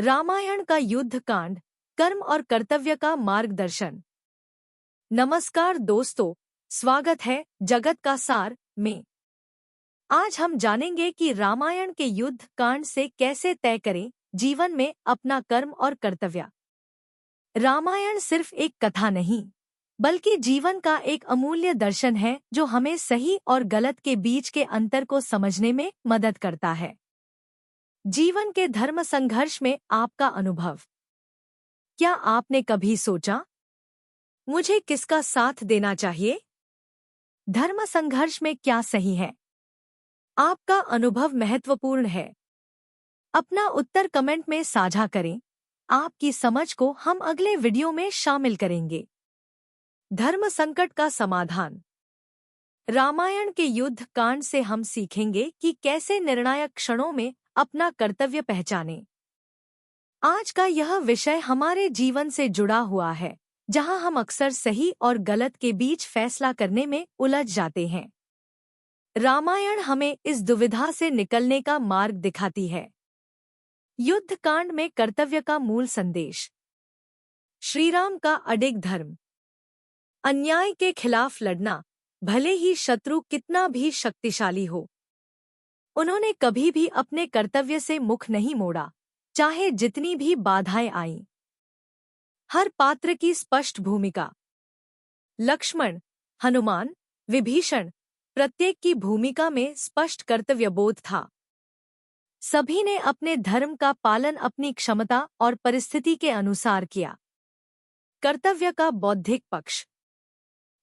रामायण का युद्ध कांड, कर्म और कर्तव्य का मार्गदर्शन। नमस्कार दोस्तों, स्वागत है जगत का सार में। आज हम जानेंगे कि रामायण के युद्ध कांड से कैसे तय करें जीवन में अपना कर्म और कर्तव्य। रामायण सिर्फ एक कथा नहीं, बल्कि जीवन का एक अमूल्य दर्शन है जो हमें सही और गलत के बीच के अंतर को समझने में मदद करता है। जीवन के धर्म संघर्ष में आपका अनुभव। क्या आपने कभी सोचा, मुझे किसका साथ देना चाहिए? धर्म संघर्ष में क्या सही है? आपका अनुभव महत्वपूर्ण है। अपना उत्तर कमेंट में साझा करें। आपकी समझ को हम अगले वीडियो में शामिल करेंगे। धर्म संकट का समाधान। रामायण के युद्ध कांड से हम सीखेंगे कि कैसे निर्णायक क्षणों में अपना कर्तव्य पहचानें। आज का यह विषय हमारे जीवन से जुड़ा हुआ है, जहां हम अक्सर सही और गलत के बीच फैसला करने में उलझ जाते हैं। रामायण हमें इस दुविधा से निकलने का मार्ग दिखाती है। युद्ध कांड में कर्तव्य का मूल संदेश। श्रीराम का अडिग धर्म। अन्याय के खिलाफ लड़ना, भले ही शत्रु कितना भी शक्तिशाली हो। उन्होंने कभी भी अपने कर्तव्य से मुख नहीं मोड़ा, चाहे जितनी भी बाधाएं आईं। हर पात्र की स्पष्ट भूमिका। लक्ष्मण, हनुमान, विभीषण, प्रत्येक की भूमिका में स्पष्ट कर्तव्यबोध था। सभी ने अपने धर्म का पालन अपनी क्षमता और परिस्थिति के अनुसार किया। कर्तव्य का बौद्धिक पक्ष।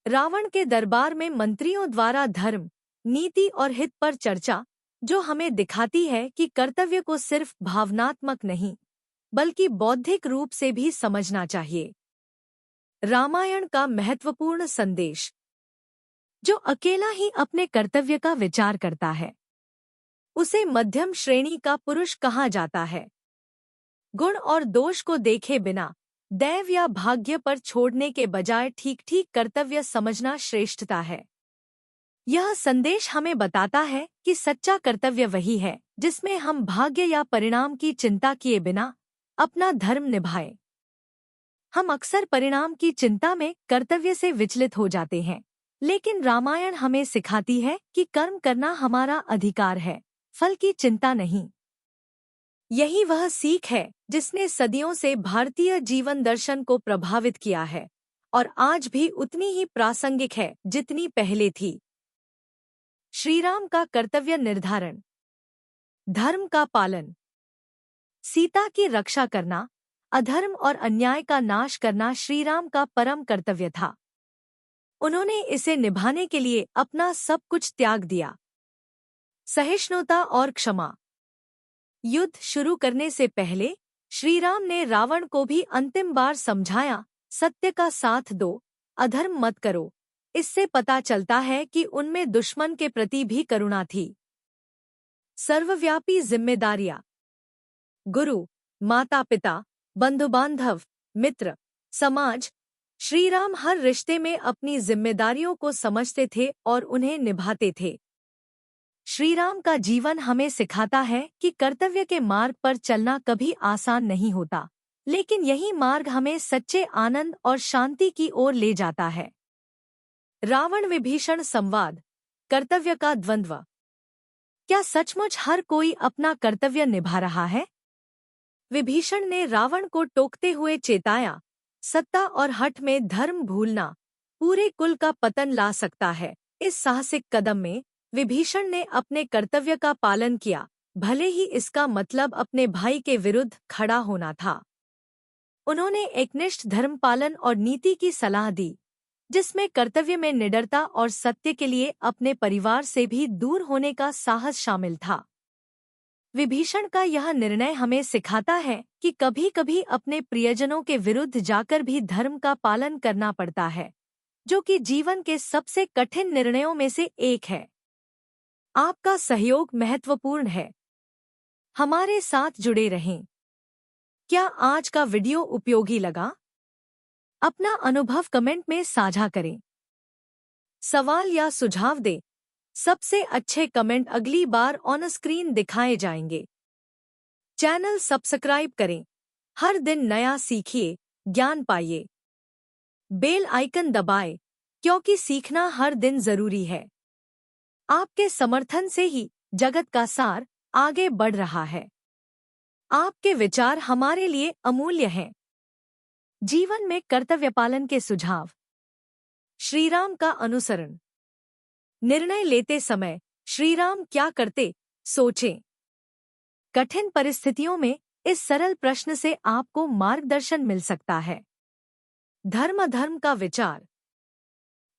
रावण के दरबार में मंत्रियों द्वारा धर्म, नीति और हित पर चर्चा, जो हमें दिखाती है कि कर्तव्य को सिर्फ भावनात्मक नहीं, बल्कि बौद्धिक रूप से भी समझना चाहिए। रामायण का महत्वपूर्ण संदेश। जो अकेला ही अपने कर्तव्य का विचार करता है, उसे मध्यम श्रेणी का पुरुष कहा जाता है। गुण और दोष को देखे बिना दैव या भाग्य पर छोड़ने के बजाय ठीक ठीक कर्तव्य समझना श्रेष्ठता है। यह संदेश हमें बताता है कि सच्चा कर्तव्य वही है जिसमें हम भाग्य या परिणाम की चिंता किए बिना अपना धर्म निभाएं। हम अक्सर परिणाम की चिंता में कर्तव्य से विचलित हो जाते हैं, लेकिन रामायण हमें सिखाती है कि कर्म करना हमारा अधिकार है, फल की चिंता नहीं। यही वह सीख है जिसने सदियों से भारतीय जीवन दर्शन को प्रभावित किया है और आज भी उतनी ही प्रासंगिक है जितनी पहले थी। श्रीराम का कर्तव्य निर्धारण। धर्म का पालन। सीता की रक्षा करना, अधर्म और अन्याय का नाश करना श्रीराम का परम कर्तव्य था। उन्होंने इसे निभाने के लिए अपना सब कुछ त्याग दिया। सहिष्णुता और क्षमा। युद्ध शुरू करने से पहले श्रीराम ने रावण को भी अंतिम बार समझाया, सत्य का साथ दो, अधर्म मत करो। इससे पता चलता है कि उनमें दुश्मन के प्रति भी करुणा थी। सर्वव्यापी जिम्मेदारियां। गुरु, माता पिता, बंधु बांधव, मित्र, समाज। श्रीराम हर रिश्ते में अपनी जिम्मेदारियों को समझते थे और उन्हें निभाते थे। श्रीराम का जीवन हमें सिखाता है कि कर्तव्य के मार्ग पर चलना कभी आसान नहीं होता, लेकिन यही मार्ग हमें सच्चे आनंद और शांति की ओर ले जाता है। रावण विभीषण संवाद। कर्तव्य का द्वंद्व। क्या सचमुच हर कोई अपना कर्तव्य निभा रहा है? विभीषण ने रावण को टोकते हुए चेताया, सत्ता और हठ में धर्म भूलना पूरे कुल का पतन ला सकता है। इस साहसिक कदम में विभीषण ने अपने कर्तव्य का पालन किया, भले ही इसका मतलब अपने भाई के विरुद्ध खड़ा होना था। उन्होंने एकनिष्ठ धर्म पालन और नीति की सलाह दी, जिसमें कर्तव्य में निडरता और सत्य के लिए अपने परिवार से भी दूर होने का साहस शामिल था। विभीषण का यह निर्णय हमें सिखाता है कि कभी-कभी अपने प्रियजनों के विरुद्ध जाकर भी धर्म का पालन करना पड़ता है, जो कि जीवन के सबसे कठिन निर्णयों में से एक है। आपका सहयोग महत्वपूर्ण है। हमारे साथ जुड़े रहें। क्या आज का वीडियो उपयोगी लगा? अपना अनुभव कमेंट में साझा करें। सवाल या सुझाव दें। सबसे अच्छे कमेंट अगली बार ऑन स्क्रीन दिखाए जाएंगे। चैनल सब्सक्राइब करें हर दिन नया सीखिए, ज्ञान पाइए। बेल आइकन दबाएं, क्योंकि सीखना हर दिन जरूरी है। आपके समर्थन से ही जगत का सार आगे बढ़ रहा है। आपके विचार हमारे लिए अमूल्य हैं। जीवन में कर्तव्य पालन के सुझाव। श्रीराम का अनुसरण। निर्णय लेते समय श्रीराम क्या करते, सोचें। कठिन परिस्थितियों में इस सरल प्रश्न से आपको मार्गदर्शन मिल सकता है। धर्म का विचार।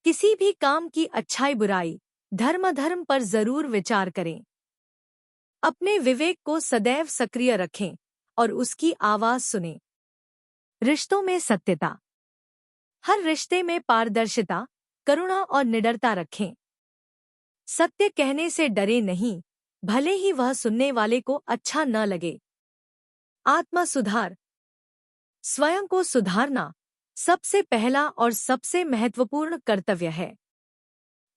किसी भी काम की अच्छाई बुराई धर्म पर जरूर विचार करें। अपने विवेक को सदैव सक्रिय रखें और उसकी आवाज सुनें। रिश्तों में सत्यता। हर रिश्ते में पारदर्शिता, करुणा और निडरता रखें। सत्य कहने से डरे नहीं, भले ही वह सुनने वाले को अच्छा न लगे। आत्म सुधार। स्वयं को सुधारना सबसे पहला और सबसे महत्वपूर्ण कर्तव्य है।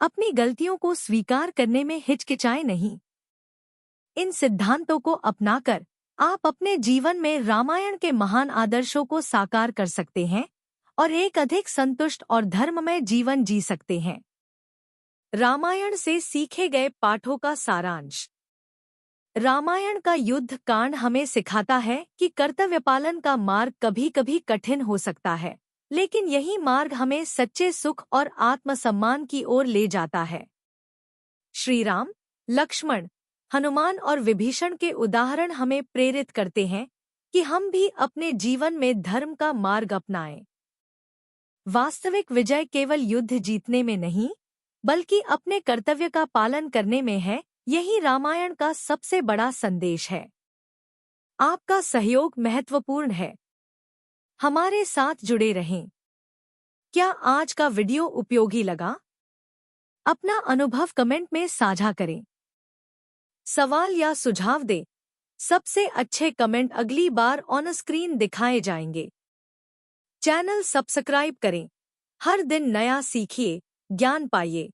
अपनी गलतियों को स्वीकार करने में हिचकिचाएं नहीं। इन सिद्धांतों को अपनाकर आप अपने जीवन में रामायण के महान आदर्शों को साकार कर सकते हैं और एक अधिक संतुष्ट और धर्ममय जीवन जी सकते हैं। रामायण से सीखे गए पाठों का सारांश। रामायण का युद्ध कांड हमें सिखाता है कि कर्तव्य पालन का मार्ग कभी कभी कठिन हो सकता है, लेकिन यही मार्ग हमें सच्चे सुख और आत्मसम्मान की ओर ले जाता है। श्रीराम, लक्ष्मण, हनुमान और विभीषण के उदाहरण हमें प्रेरित करते हैं कि हम भी अपने जीवन में धर्म का मार्ग अपनाएं। वास्तविक विजय केवल युद्ध जीतने में नहीं, बल्कि अपने कर्तव्य का पालन करने में है। यही रामायण का सबसे बड़ा संदेश है। आपका सहयोग महत्वपूर्ण है। हमारे साथ जुड़े रहें। क्या आज का वीडियो उपयोगी लगा? अपना अनुभव कमेंट में साझा करें। सवाल या सुझाव दें। सबसे अच्छे कमेंट अगली बार ऑन स्क्रीन दिखाए जाएंगे। चैनल सब्सक्राइब करें। हर दिन नया सीखिए, ज्ञान पाइए।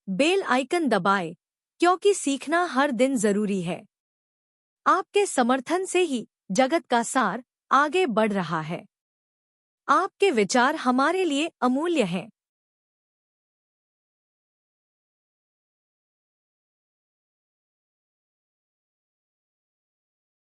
बेल आइकन दबाएं, क्योंकि सीखना हर दिन जरूरी है। आपके समर्थन से ही जगत का सार आगे बढ़ रहा है। आपके विचार हमारे लिए अमूल्य हैं।